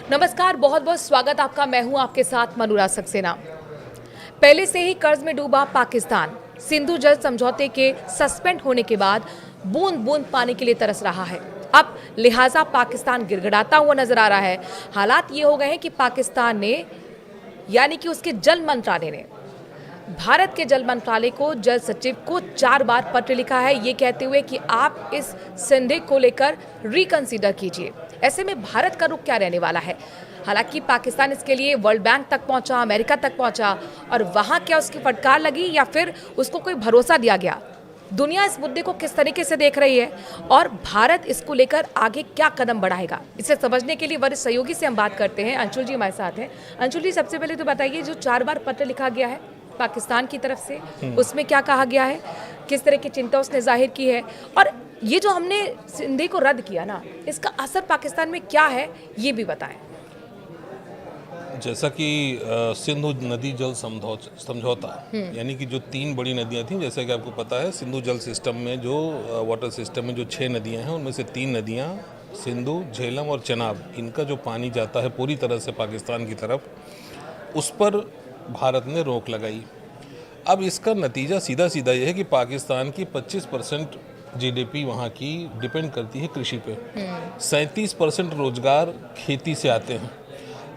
नमस्कार, बहुत बहुत स्वागत आपका। मैं हूं आपके साथ मनुरा सक्सेना। पहले से ही कर्ज में डूबा पाकिस्तान सिंधु जल समझौते के सस्पेंड होने के बाद बूंद बूंद पानी के लिए तरस रहा है। अब लिहाजा पाकिस्तान गिड़गिड़ाता हुआ नजर आ रहा है। हालात ये हो गए हैं कि पाकिस्तान ने यानी कि उसके जल मंत्रालय ने भारत के जल मंत्रालय को जल सचिव को 4 बार पत्र लिखा है, ये कहते हुए कि आप इस संदेह को लेकर रिकंसीडर कीजिए। ऐसे में भारत का रुख क्या रहने वाला है? हालांकि पाकिस्तान इसके लिए वर्ल्ड बैंक तक पहुंचा, अमेरिका तक पहुंचा, और वहां क्या उसकी फटकार लगी या फिर उसको कोई भरोसा दिया गया? दुनिया इस मुद्दे को किस तरीके से देख रही है और भारत इसको लेकर आगे क्या कदम बढ़ाएगा, इसे समझने के लिए वरिष्ठ सहयोगी से हम बात करते हैं। अंशुल जी हमारे साथ हैं। अंशुल जी, सबसे पहले तो बताइए, जो 4 बार पत्र लिखा गया है पाकिस्तान की तरफ से, उसमें क्या कहा गया है, किस तरह की चिंता उसने जाहिर की है, और ये जो हमने सिंधु को रद्द किया ना, इसका असर पाकिस्तान में क्या है, ये भी बताएं। जैसा कि सिंधु नदी जल समझौता यानी कि जो 3 बड़ी नदियां थीं, जैसा कि आपको पता है, सिंधु जल सिस्टम में जो वाटर सिस्टम में जो 6 नदियां हैं, उनमें से 3 नदियां सिंधु, झेलम और चनाब, इनका जो पानी जाता है पूरी तरह से पाकिस्तान की तरफ, उस पर भारत ने रोक लगाई। अब इसका नतीजा सीधा सीधा ये है कि पाकिस्तान की 25% जीडीपी वहाँ की डिपेंड करती है कृषि पे। 37% रोजगार खेती से आते हैं।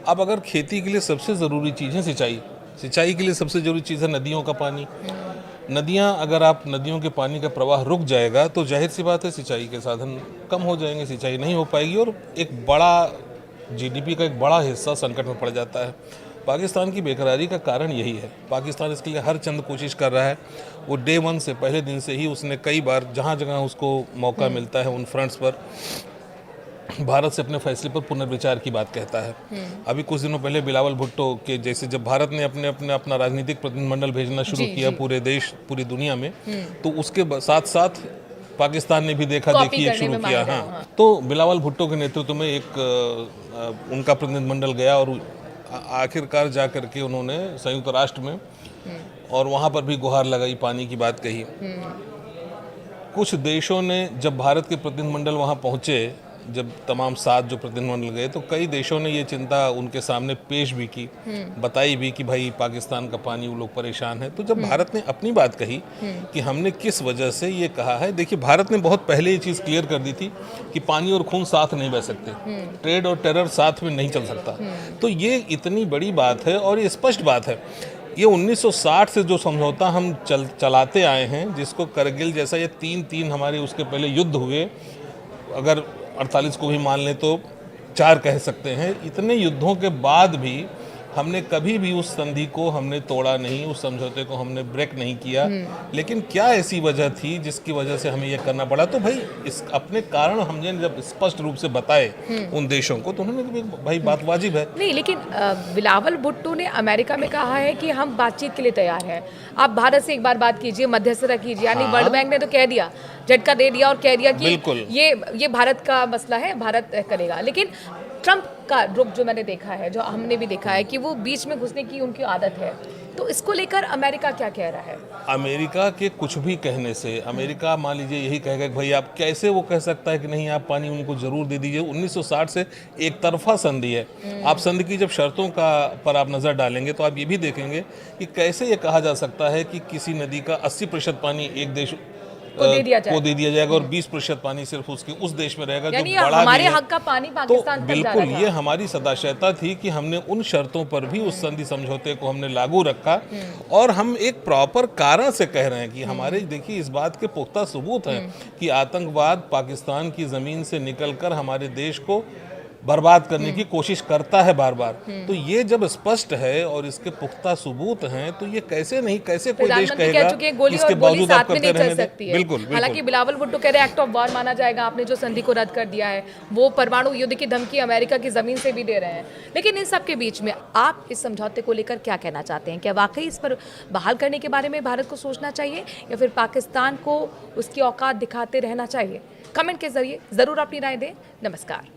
अब अगर खेती के लिए सबसे ज़रूरी चीज़ है सिंचाई के लिए सबसे ज़रूरी चीज़ है नदियों का पानी। नदियाँ, अगर आप नदियों के पानी का प्रवाह रुक जाएगा तो जाहिर सी बात है सिंचाई के साधन कम हो जाएंगे, सिंचाई नहीं हो पाएगी और एक बड़ा जीडीपी का एक बड़ा हिस्सा संकट में पड़ जाता है। पाकिस्तान की बेकरारी का कारण यही है। पाकिस्तान इसके लिए हर चंद कोशिश कर रहा है। वो डे 1 से, पहले दिन से ही उसने कई बार जहाँ जहाँ उसको मौका मिलता है उन फ्रंट्स पर भारत से अपने फैसले पर पुनर्विचार की बात कहता है। अभी कुछ दिनों पहले बिलावल भुट्टो के जैसे जब भारत ने अपना राजनीतिक प्रतिनिधिमंडल भेजना शुरू किया पूरे देश, पूरी दुनिया में, तो उसके साथ साथ पाकिस्तान ने भी देखा देखी एक शुरू किया। हाँ, तो बिलावल भुट्टो के नेतृत्व में एक उनका प्रतिनिधिमंडल गया और आखिरकार जा करके उन्होंने संयुक्त राष्ट्र में और वहाँ पर भी गुहार लगाई, पानी की बात कही। कुछ देशों ने, जब भारत के प्रतिनिधिमंडल वहाँ पहुँचे, जब तमाम 7 जो प्रतिनिधिमंडल गए, तो कई देशों ने ये चिंता उनके सामने पेश भी की, बताई भी कि भाई पाकिस्तान का पानी, वो लोग परेशान है। तो जब भारत ने अपनी बात कही कि हमने किस वजह से ये कहा है, देखिए भारत ने बहुत पहले ये चीज़ क्लियर कर दी थी कि पानी और खून साथ नहीं बह सकते, ट्रेड और टेरर साथ में नहीं चल सकता। तो ये इतनी बड़ी बात है और ये स्पष्ट बात है। ये 1960 से जो समझौता हम चलाते आए हैं, जिसको करगिल जैसा, ये 3 हमारे उसके पहले युद्ध हुए, अगर 48 को भी मान लें तो 4 कह सकते हैं। इतने युद्धों के बाद भी हमने कभी भी उस संधि को हमने तोड़ा नहीं, उस समझौते को हमने ब्रेक नहीं किया। लेकिन क्या ऐसी वजह थी जिसकी वजह से हमें ये करना पड़ा? तो भाई इस अपने कारण हमने जब स्पष्ट रूप से बताए उन देशों को, तो उन्होंने भाई बात वाजिब है। नहीं, लेकिन बिलावल भुट्टो ने अमेरिका में कहा है कि हम बातचीत के लिए तैयार हैं, आप भारत से एक बार बात कीजिए, मध्यस्थता कीजिए। यानी वर्ल्ड बैंक ने तो कह दिया, झटका दे दिया और कह दिया कि ये भारत का मसला है, भारत करेगा। लेकिन ट्रंप का रुख जो मैंने देखा है, जो हमने भी देखा है कि वो बीच में घुसने की उनकी आदत है, तो इसको लेकर अमेरिका क्या कह रहा है? अमेरिका के कुछ भी कहने से, अमेरिका मान लीजिए यही कहेगा कि भाई आप कैसे, वो कह सकता है कि नहीं आप पानी उनको जरूर दे दीजिए। 1960 से एक तरफा संधि है। आप संधि की जब शर्तों का पर आप नज़र डालेंगे तो आप ये भी देखेंगे कि कैसे ये कहा जा सकता है कि किसी नदी का 80% पानी एक देश को दे दिया जाएगा और 20% पानी सिर्फ उसके उस देश में रहेगा जो बड़ा हमारे हक का पानी पाकिस्तान तक जा रहा है। बिल्कुल, ये हमारी सदाशयता थी कि हमने उन शर्तों पर भी उस संधि समझौते को हमने लागू रखा और हम एक प्रॉपर कारण से कह रहे हैं कि हमारे, देखिए इस बात के पुख्ता सबूत हैं कि आतंकवाद पाकिस्तान की जमीन से निकलकर हमारे देश को बर्बाद करने की कोशिश करता है बार बार। तो ये जब स्पष्ट है और इसके पुख्ता सबूत हैं, तो ये कैसे कोई देश कहेगा इसके बावजूद आप करते रहने दें। बिल्कुल। हालांकि बिलावल भुट्टो कह रहे हैं एक्ट ऑफ वॉर माना जाएगा, आपने जो संधि को रद्द कर दिया है, वो परमाणु युद्ध की धमकी अमेरिका की जमीन से भी दे रहे हैं। लेकिन इन सब के बीच में आप इस समझौते को लेकर क्या कहना चाहते हैं? क्या वाकई इस पर बहाल करने के बारे में भारत को सोचना चाहिए या फिर पाकिस्तान को उसकी औकात दिखाते रहना चाहिए? कमेंट के जरिए जरूर अपनी राय दें। नमस्कार।